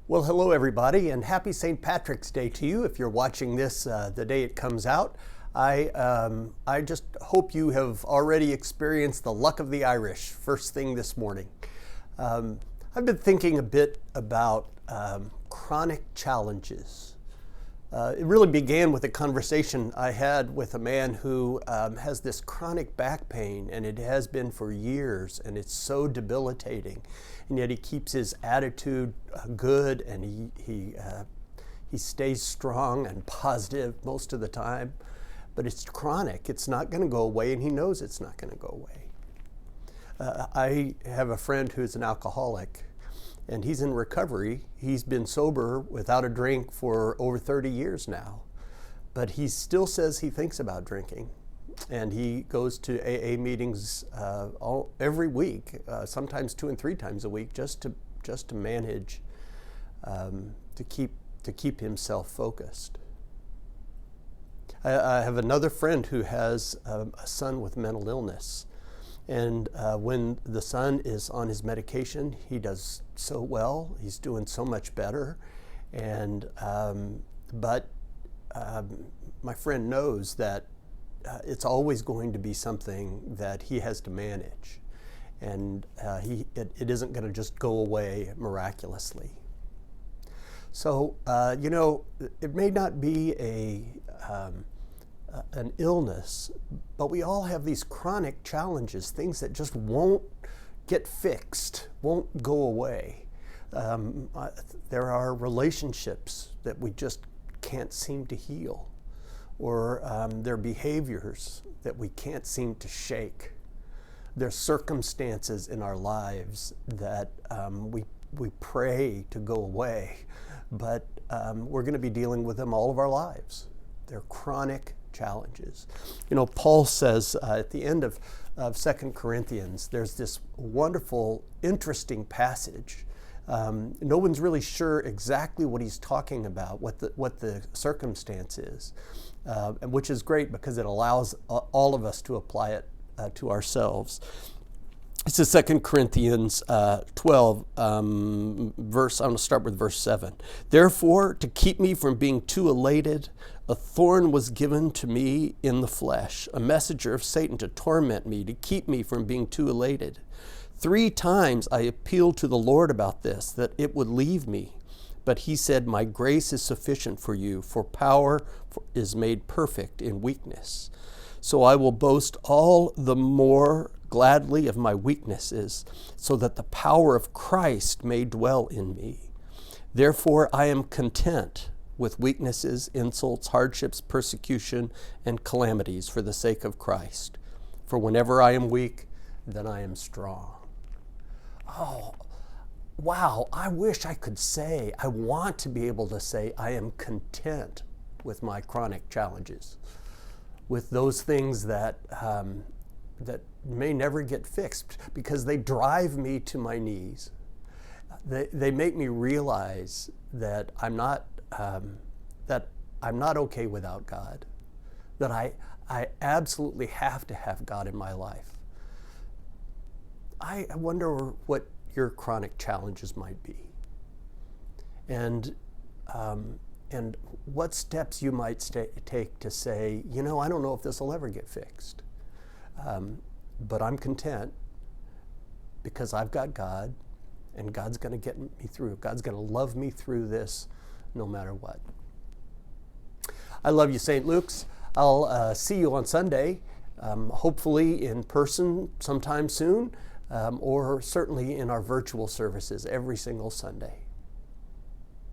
Well, hello everybody, and happy St. Patrick's Day to you if you're watching this the day it comes out. I just hope you have already experienced the luck of the Irish first thing this morning. I've been thinking a bit about chronic challenges. It really began with a conversation I had with a man who has this chronic back pain, and it has been for years, and it's so debilitating. And yet he keeps his attitude good, and he stays strong and positive most of the time. But it's chronic. It's not going to go away, and he knows it's not going to go away. I have a friend who's an alcoholic, and he's in recovery. He's been sober without a drink for over 30 years now. But he still says he thinks about drinking. And he goes to AA meetings every week, sometimes 2 and 3 times a week, just to manage, to keep himself focused. I have another friend who has a son with mental illness. And when the son is on his medication, he does so well. He's doing so much better. And but my friend knows that it's always going to be something that he has to manage, and it isn't going to just go away miraculously. So it may not be an illness, but we all have these chronic challenges, things that just won't get fixed, won't go away. There are relationships that we just can't seem to heal, or there are behaviors that we can't seem to shake. There are circumstances in our lives that we pray to go away, but we're going to be dealing with them all of our lives. They're chronic challenges. You know, Paul says at the end of 2 Corinthians, there's this wonderful, interesting passage. No one's really sure exactly what he's talking about, what the circumstance is, which is great because it allows all of us to apply it to ourselves. This is 2 Corinthians 12, I'm going to start with verse 7. Therefore, to keep me from being too elated, a thorn was given to me in the flesh, a messenger of Satan to torment me, to keep me from being too elated. 3 times I appealed to the Lord about this, that it would leave me. But he said, my grace is sufficient for you, for power is made perfect in weakness. So I will boast all the more gladly of my weaknesses, so that the power of Christ may dwell in me. Therefore I am content with weaknesses, insults, hardships, persecution, and calamities for the sake of Christ. For whenever I am weak, then I am strong. Oh, wow, I wish I could say, I want to be able to say I am content with my chronic challenges, with those things that may never get fixed because they drive me to my knees. They make me realize that I'm not okay without God, that I absolutely have to have God in my life. I wonder what your chronic challenges might be, and what steps you might take to say, I don't know if this will ever get fixed, but I'm content because I've got God, and God's going to get me through. God's going to love me through this no matter what. I love you, St. Luke's. I'll see you on Sunday, hopefully in person sometime soon, or certainly in our virtual services every single Sunday.